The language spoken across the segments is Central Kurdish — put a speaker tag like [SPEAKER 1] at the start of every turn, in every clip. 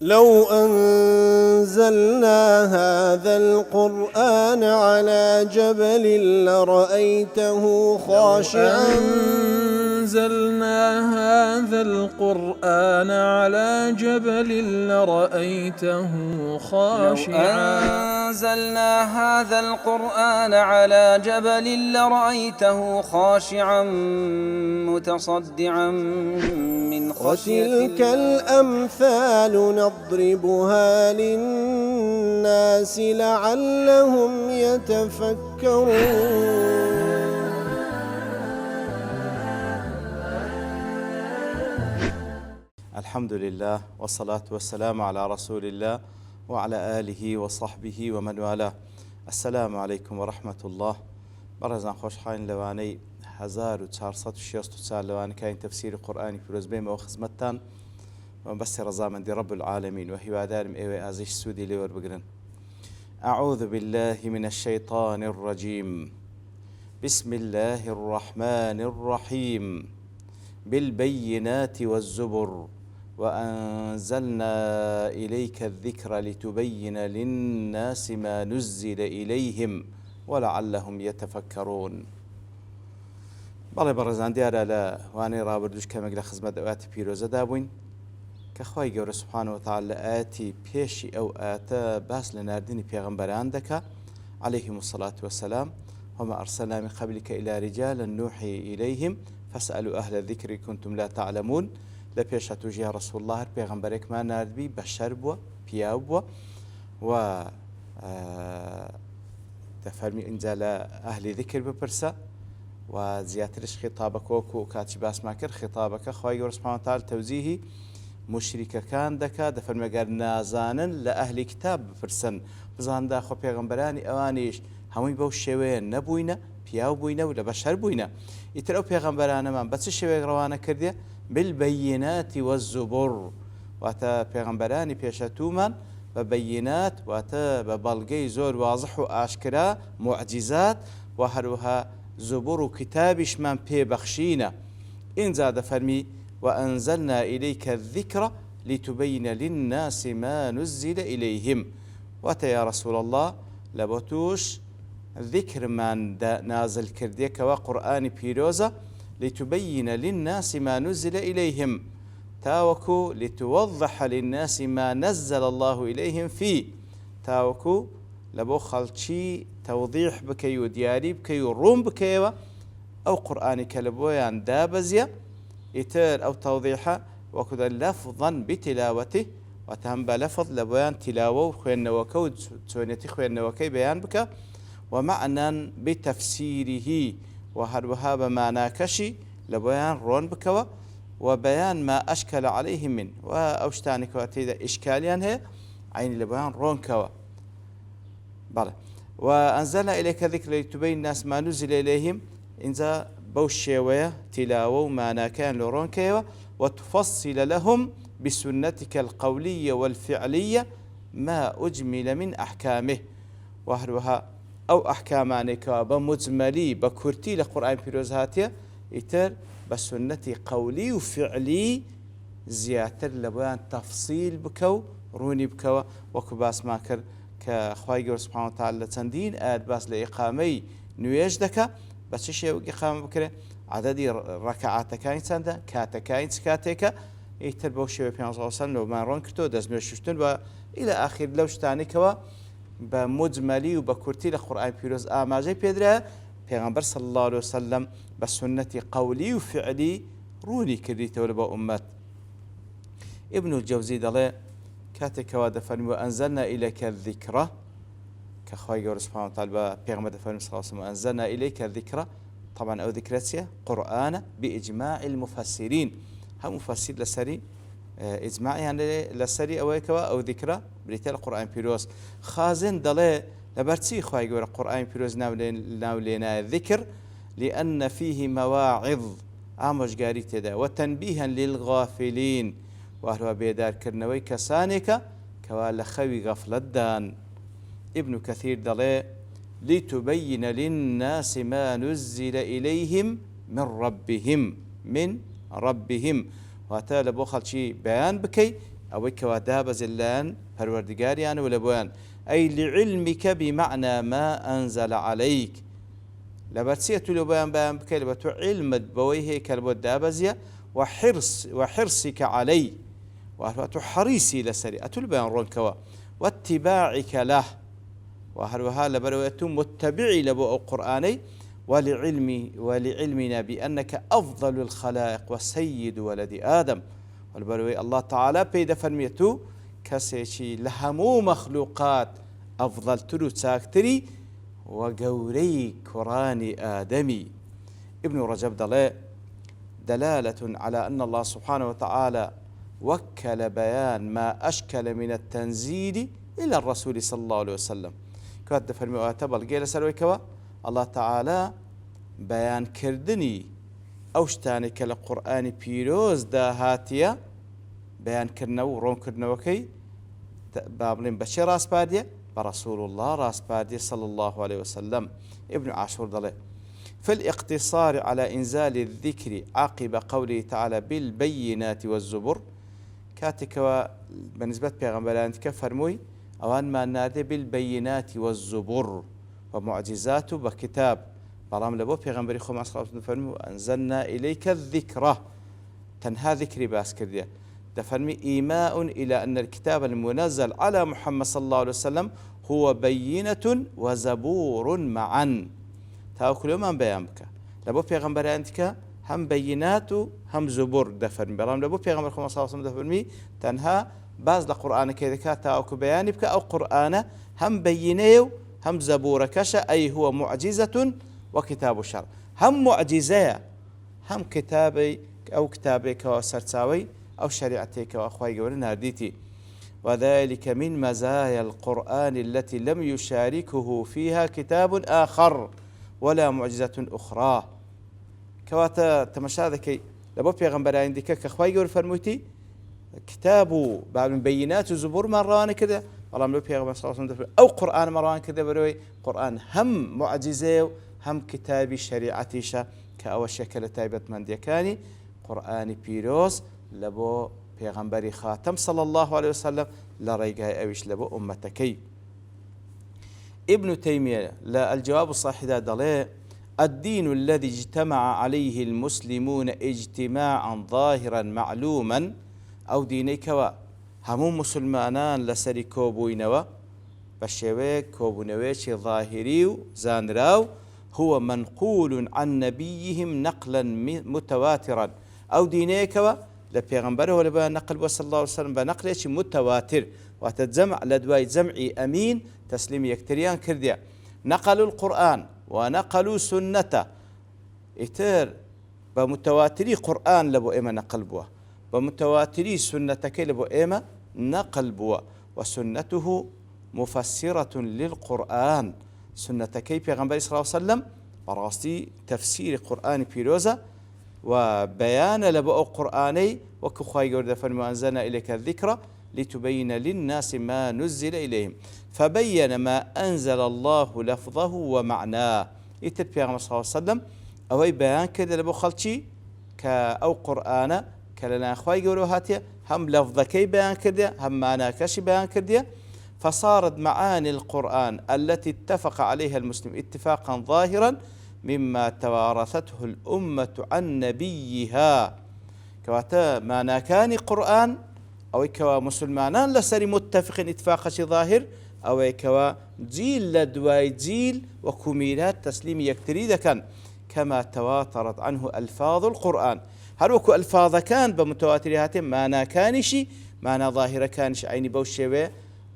[SPEAKER 1] لو أنزلنا هذا القرآن على جبل لرأيته خاشعا
[SPEAKER 2] أنزلنا هذا القرآن على جبل لرأيته خاشعا
[SPEAKER 3] أنزلنا هذا القرآن على جبل لرأيته خاشعا متصدعا من خشية
[SPEAKER 1] وتلك الأمثال نضربها للناس لعلهم يتفكرون.
[SPEAKER 4] الحمد لله والصلاة والسلام على رسول الله وعلى آله وصحبه ومن والاه. السلام عليكم ورحمة الله. برزان خوش حاين لواني 1464 لواني كاين تفسير قرآني في رزبيم وخزمتان وبس رزامن دي رب العالمين وهي دارم ايوه ازيش سودي لور بقرن. أعوذ بالله من الشيطان الرجيم. بسم الله الرحمن الرحيم. بالبينات والزبر وأنزلنا إليك الذكر لتبين للناس ما نزل إليهم ولعلهم يتفكرون. بەڵێ بەڕێزان دیارە لە وانەی ڕابردوش کەمێک لە خزمەت ئەوەتی پیرۆزەدا بووین کە خوای گەورە سوبحانەهو وتەعالا لە ئاەتی پێشی ئەو ئاەتە باس لە ناردنی پێغەمبەران دەکات عەلەیهیمو الصەلاة وەسەلام وما أرسلنا من قبلك إلى رجالا نوحي إليهم فاسألوا أهل الذكر كنتم لا تعلمون. لە پێشە توژیا ڕەسوڵ الله هەر پێغەمبەرێکمان ناردبی بەشەر بووە پیاو بووە و دەفەرمی ئینجا لە ئەهلی ذیکر بپرسە و زیاترش خیتابەکە وەکو کاتی باسمان کرد خیتابەکە خوای گەورە سوبحانەهو وتەعالا تەوزیهی مشریکەکان دەکات دەفەرمێ ئەگەر نازانن لە ئەهلی کتاب بپرسن بزاندا خۆ پێغەمبەرانی ئەوانیش هەمووی بەو شێوەیە نەبووینە پیاو بووینە و لە بەشەر بووینە ئیتر ئەو پێغەمبەرانەمان بە چ شێوەیەک ڕەوانە کردێ بالبينات والزبر واتە پێغەمبەرانی پێشەتوومان بە بەیینات واتە بە بەڵگەی زۆر وازح و ئاشکرا معجزات و هەروەها زبور و کتابیشمان پێبەخشینە. ئینجا دەفەرمی وأنزلنا إليك الذكر لتبين للناس ما نزل إليهم. واتە یا رسول الله لە بۆ توش ذكرمان نازل کردێکەوە قورئانی پیرۆزە لتبين للناس ما نزل إليهم تاوكو لتوضح للناس ما نزل الله إليهم فيه تاوكو لبو خلشي توضيح بكي ودياري بكي وروم بكي أو قرآن كلبويان دابزيا إتر أو توضيحا وكذا لفظا بتلاوته وتهم بلفظ لبويان تلاوة خوين وكو تونيتي خوين وكي بيان بك ومعنى بتفسيره وهروها بمعنى كشي لبيان رون بكوا وبيان ما أشكل عليه من وأوشتانك واتيدا إشكاليا هي عين لبيان رون كوا بله. وأنزلنا إليك ذكر لتبين الناس ما نزل إليهم إنزا بوشيوية تلاوة ومعنى كان لرون كوا وتفصل لهم بسنتك القولية والفعلية ما أجمل من أحكامه وهروها أو أحكامانك بمجملي بكورتي لقرآن بيروز هاتيا إتر بسنتي قولي وفعلي زياتر لبيان تفصيل بكو روني بكو وكباس ماكر كخواي جور سبحانه وتعالى تندين آد باس لإقامي نويج دكا بس شيء إقامة بكرة عددي ركعات كاين سندا كاتا كاين سكاتيكا إتر بوشي بيان صلى الله عليه وسلم وما رون كرتو دزنو شفتون وإلى آخر لوشتاني كوا بمجملي وبكورتي لقرآن بيروز آماجي بيدرا پیغمبر صلى الله عليه وسلم بسنة قولي وفعلي روني كريته ولبا أمات. ابن الجوزي دله كاتك ودفن وأنزلنا إليك الذكرى كخواي جور سبحانه وتعالى پیغمبر دفن صلى الله عليه وسلم أنزلنا إليك الذكرى طبعا أو ذكرتها قرآن بإجماع المفسرين هم مفسر لسري إجماع يعني لسري أويكوا أو ذكرى بريتال القرآن بيروز خازن دله لبرتي خواي جور القرآن بيروز ناولينا الذكر لأن فيه مواعظ آموش قاريت دا وتنبيها للغافلين وهو بيدار كرنوي كسانك كوال خوي غفلت دان. ابن كثير دله لتبين للناس ما نزل إليهم من ربهم واتە لە بۆ خەڵکی بەیان بکەی ئەوەی کەوا دابەزێن پەروەردگاریانەوە لە بۆیان ئەی لعلمك بمعنى ما أنزل عليك لەبەرچیە تو لە بۆیان بەیان بکەیت بە تۆ علمت بەوەی هەیە کە بۆ دابەزیە وحرصك عليه وهروە تۆ حەریسی لەسەری ئەتو لە بەیان ڕۆنکەوە واتباعك له وهروەها لەبەرەوەی تو متبعی لە بۆ ئەو قورئانەی ولعلمنا بأنك أفضل الخلائق وسيد ولد آدم والبروي الله تعالى بيد فرميتو كسيشي لهمو مخلوقات أفضل تلو تاكتري وقوري كراني آدمي ابن رجب دلالة على أن الله سبحانه وتعالى وكل بيان ما أشكل من التنزيل إلى الرسول صلى الله عليه وسلم كاد فرمي واتبل قيل سروي كوا الله تعالى بيان كردني أوشتاني كالقرآن بيروز دا هاتيا بيان كرنو رون كرنوكي بابلين بشي راس بادية برسول الله راس بادية صلى الله عليه وسلم ابن عاشور ضلي في الاقتصار على إنزال الذكر عقب قوله تعالى بالبينات والزبر كاتك بالنسبة بيغمبران كفرموي أوان ما نادي بالبينات والزبر ومعجزات بكتاب برام لبو بيغمبري خو صلى الله عليه وسلم أنزلنا إليك الذكرى تنها ذكري باس كرديا دفرمي إيماء إلى أن الكتاب المنزل على محمد صلى الله عليه وسلم هو بينة وزبور معا تاكل يوم بيامك لبو بيغمبري أنتك هم بينات هم زبور دفرمي برام لبو بيغمبري خو صلى الله عليه وسلم دفرمي تنها باز القرآن كذا كاتا أو كبياني بك أو قرآن هم بينيو هم زبور كشا أي هو معجزة وكتاب الشرع هم معجزة هم كتابي أو كتابي كواسرتاوي أو شريعتي كأخوي قولنا هديتي وذلك من مزايا القرآن التي لم يشاركه فيها كتاب آخر ولا معجزة أخرى كواتا تمشاذكي لبو بيغمبر عندك كأخوي قول فرموتي كتابه بعد من بينات وزبور مران كذا والله ملو بيغمبر صلى الله عليه وسلم أو قرآن مران كذا بروي قرآن هم معجزة هم كتابي شريعتيشا كأول شكل تايبة من ديكاني قرآن بيروز لبو بيغمبري خاتم صلى الله عليه وسلم لريقها أويش لبو أمتكي ابن تيمية لا الجواب الصحيح دالي الدين الذي اجتمع عليه المسلمون اجتماعا ظاهرا معلوما أو ديني كوا همو مسلمانان لسري كوبوينوا بشوي كوبونويش ظاهري زانراو هو منقول عن نبيهم نقلا متواترا أو ديني كوا لبيغمبره ولا نقل صلى الله عليه وسلم بنقل متواتر وتتجمع لدواي جمعي أمين تسليم يكتريان كرديا نقلوا القرآن ونقلوا سنته إتر بمتواتري قرآن لبو إما نقل بوا بمتواتري سنتك لبو إما نقل بوا وسنته مفسرة للقرآن سنتك بيغمبر صلى الله عليه وسلم براستي تفسير قرآن بيروزا وبيان لبو قرآني وكخواي قرد فرمو أنزلنا إليك الذكرى لتبين للناس ما نزل إليهم فبين ما أنزل الله لفظه ومعناه يتر بيغمبر صلى الله عليه وسلم أوي بيان كده لبو خلشي كأو قرآن كلنا أخواي قولوا هاتيا هم لفظكي بيان كرديا هم معناكش بيان كرديا فصارت معاني القرآن التي اتفق عليها المسلم اتفاقا ظاهرا مما توارثته الأمة عن نبيها كواتا معناكاني قرآن أو كوا مسلمانان لسري متفق اتفاق ظاهر أو كوا جيل لدواي جيل وكميلات تسليم يكتريد كان كما تواترت عنه ألفاظ القرآن هل وكو ألفاظ كان بمتواترهات معنى كانشي معنى ظاهرة كانش عيني بوشيوه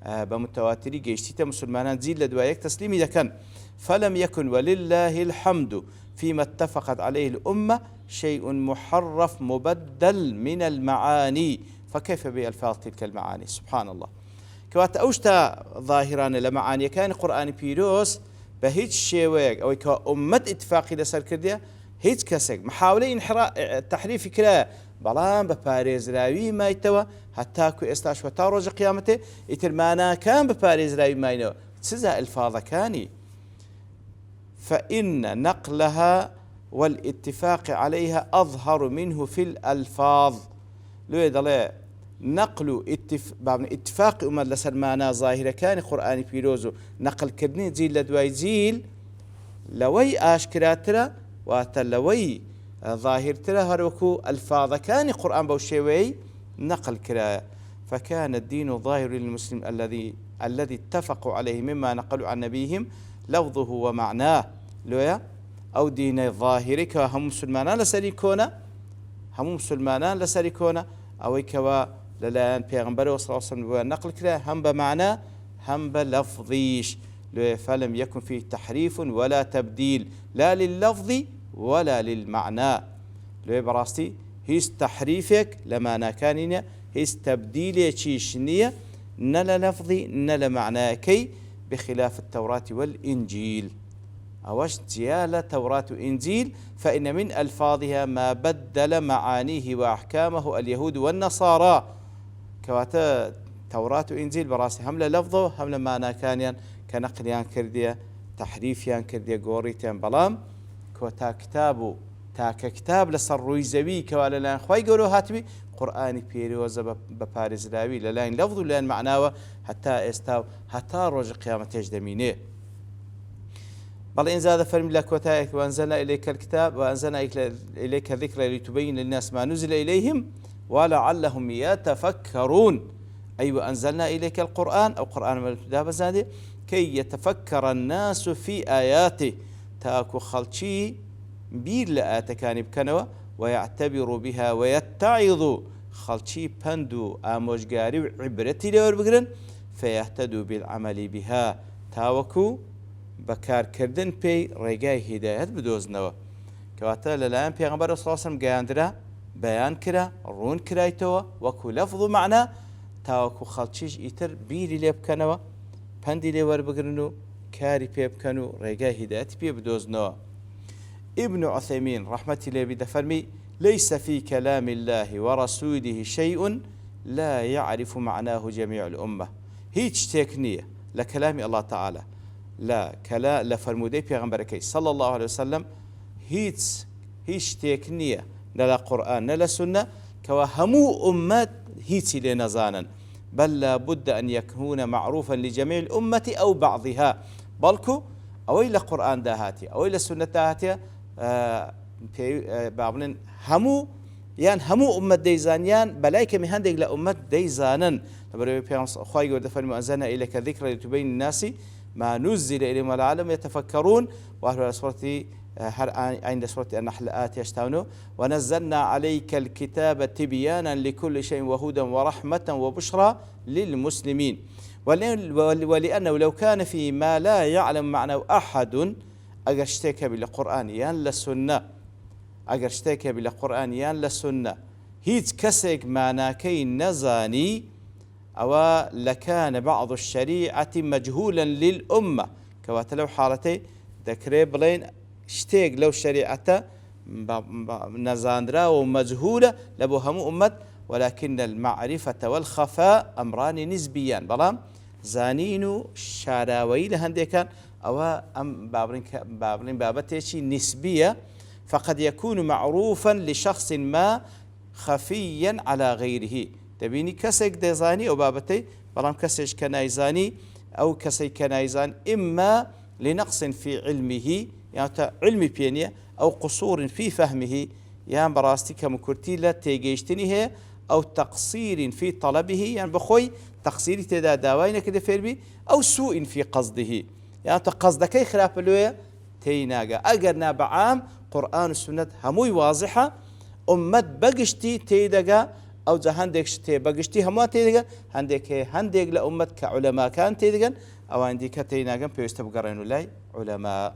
[SPEAKER 4] بمتواتري جيشتي مسلمانان زيل لدوايك تسليمي إذا كان فلم يكن ولله الحمد فيما اتفقت عليه الأمة شيء محرف مبدل من المعاني فكيف بألفاظ تلك المعاني سبحان الله كوات أوشتا ظاهران لمعاني كان قرآن بيروس بهيج شيويك أو كوا أمة اتفاقي لسر كردية هيج كسك محاولة تحريف كلا بلان بباريز راوي ما يتوى حتى كو استاش وتاروج قيامته يترمانا كان بباريز راوي ما ينوى تسزا الفاظ كاني فإن نقلها والاتفاق عليها أظهر منه في الألفاظ لو يدلي نقل اتفاق أمة لسرمانا ظاهرة كان قرآن بيروزو نقل كردني جيل لدواي جيل لوي آشكراترا واتلوي ظاهر ترى هروكو الفاظ كان قرآن بوشيوي نقل كراية فكان الدين ظاهر للمسلم الذي اتفقوا عليه مما نقلوا عن نبيهم لفظه ومعناه لويا أو دين ظاهرك هم مسلمان لسريكونا أو كوا للان بيغمبر صلى الله عليه وسلم نقل كراية هم بمعنى هم بلفظيش فلم يكن فيه تحريف ولا تبديل لا لللفظ ولا للمعنى لو براستي هيس تحريفك لما ناكانين هيس تبديل شيشنية نلا لفظي نلا معنى كي بخلاف التوراة والإنجيل أوش جيالة توراة وإنجيل فإن من ألفاظها ما بدل معانيه وأحكامه اليهود والنصارى كواتا توراة وإنجيل براسي هم لفظه هم لما ناكانين كنقليان كردية تحريفيان كردية قوريتيان بلام كوتا كتابو تاك كتاب لسر رويزوي كوالا لان خواي قولو هاتبي قرآني بيريوزا بباريزلاوي للاين لفظو لان معناوه حتى استاو حتى روج قيامة تجدمينيه بل إن زاد فرم لك وتائك وأنزلنا إليك الكتاب وأنزلنا إليك الذكر لتبين للناس ما نزل إليهم ولعلهم يتفكرون أي وأنزلنا إليك القرآن أو قرآن ملتدى بزاده كي يتفكر الناس في آياته تاكو خلشي بير لآتكان بكنوا ويعتبروا بها ويتعظوا خلشي بندو آموشقاري وعبرتي لور بقرن فيهتدوا بالعمل بها تاوكو بكار كردن بي رقاي هدايات بدوزنوا كواتا للآن بيغمبر صلى الله عليه وسلم قاندرا بيان كرا رون كرايتوا وكو لفظ معنى تاوكو خلشيش إتر بيري لبكنوا پندی لێوەر بگرن و کاری پێ بکەن و ڕێگای هیدایەتی پێ بدۆزنەوە. ابن عثيمين رحمة الله بدفرمي ليس في كلام الله ورسوله شيء لا يعرف معناه جميع الأمة هيج تكنية لكلام الله تعالى لا لفرمودي بيغمبركي صلى الله عليه وسلم هيج تكنية لا قرآن لا سنة كوا همو أمات هيج لنزانا بل لا بد أن يكون معروفا لجميع الأمة أو بعضها بلكو أو إلى قرآن داهاتي أو إلى سنة داهاتي بابلن همو يان همو أمة ديزانيان بلايك مهندق لأمة ديزانا خواهي قد فرموا أنزلنا إليك ذكرى لتبين الناس ما نزل إليهم العالم يتفكرون وأهل سورة عند سورة النحل يشتاونوا ونزلنا عليك الكتاب تبيانا لكل شيء وهدى ورحمة وبشرى للمسلمين ولأنه لو كان في ما لا يعلم معناه أحد أجرشتك بالقرآن يان للسنة أجرشتك بالقرآن يان للسنة هيت كسك معناكي نزاني أو لكان بعض الشريعة مجهولا للأمة كواتلو حالتي ذكري بلين شتيق لو شريعته نزاندرا ومجهولة لبو همو أمت ولكن المعرفة والخفاء أمران نسبيان بلام زانين شاراوي لهنديكان أو أم بابلين بابتيشي نسبية فقد يكون معروفا لشخص ما خفيا على غيره تبيني كسيك ديزاني أو بابتي بلام كسيش كنايزاني أو كسي كنايزان إما لنقص في علمه يعني علمي بينية أو قصور في فهمه يعني براستي كمكرتي لا تيجيشتني هي أو تقصير في طلبه يعني بخوي تقصير تدا داوين كده فيربي أو سوء في قصده يعني قصدك خلاف اللوية تيناجا أجرنا بعام قرآن والسنة هموي واضحة أمت بقشتي تيدجا أو جهندك شتي بقشتي هموا تيدجا هندك لأمت كعلماء كان تيدجا أو عندك تيناجا بيستبقرين ولاي علماء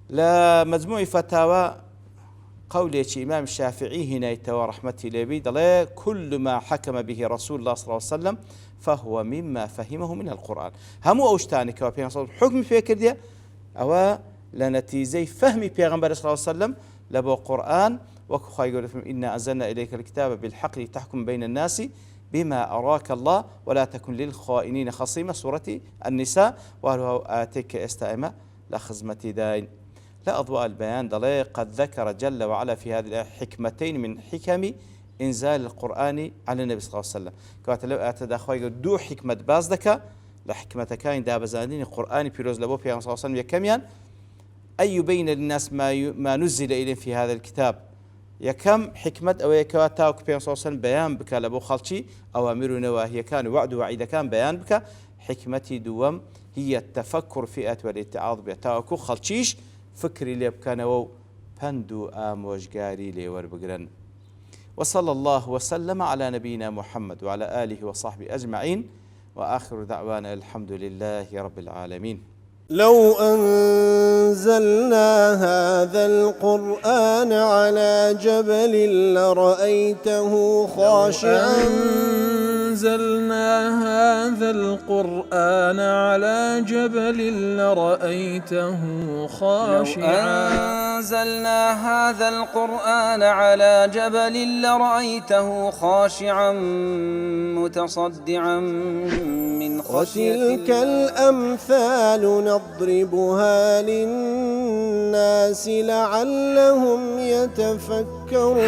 [SPEAKER 4] لا مجموع فتاوى قولي إمام الشافعي هنا يتوى رحمتي لبيد لا كل ما حكم به رسول الله صلى الله عليه وسلم فهو مما فهمه من القرآن همو أوشتاني كوابين صلى حكم فكر دي أو لنتيزي فهمي بيغمبر صلى الله عليه وسلم لبو قرآن وكخوا يقول إنا أنزلنا إليك الكتاب بالحق لتحكم بين الناس بما أراك الله ولا تكن للخائنين خصيمة سورة النساء وهو آتيك استائمة لخزمة داين لا أضواء البيان دلي قد ذكر جل وعلا في هذه الآية حكمتين من حكم إنزال القرآن على النبي صلى الله عليه وسلم كواتە لەو ئاتە داخوای دوو حکمت باز دەکا لە حکمەتەکانی دابەزاندنی قورآنی پیرۆز لە بۆ پێغەمبەر صلی الله عليه وسلم یەکەمیان أن يبين للناس ما نزل إليهم في هذا الكتاب يكم حكمة أو يكواتا وكبير صلى الله عليه وسلم بيان بك لبو خلشي أوامر ونواهي كان وعد وعيد كان بيان بك حكمتي دوم هي التفكر في والاتعاظ بتاوكو خلشيش فكري اللي بكان و بندو آموشقاري ليور بقرن وصلى الله وسلم على نبينا محمد وعلى آله وصحبه أجمعين وآخر دعوانا الحمد لله رب العالمين.
[SPEAKER 1] لو أنزلنا هذا القرآن على جبل لرأيته خاشعا
[SPEAKER 2] أنزلنا هذا القرآن على جبل لرأيته خاشعا
[SPEAKER 3] أنزلنا هذا القرآن على جبل لرأيته خاشعا متصدعا من خشية
[SPEAKER 1] وتلك الأمثال نضربها للناس لعلهم يتفكرون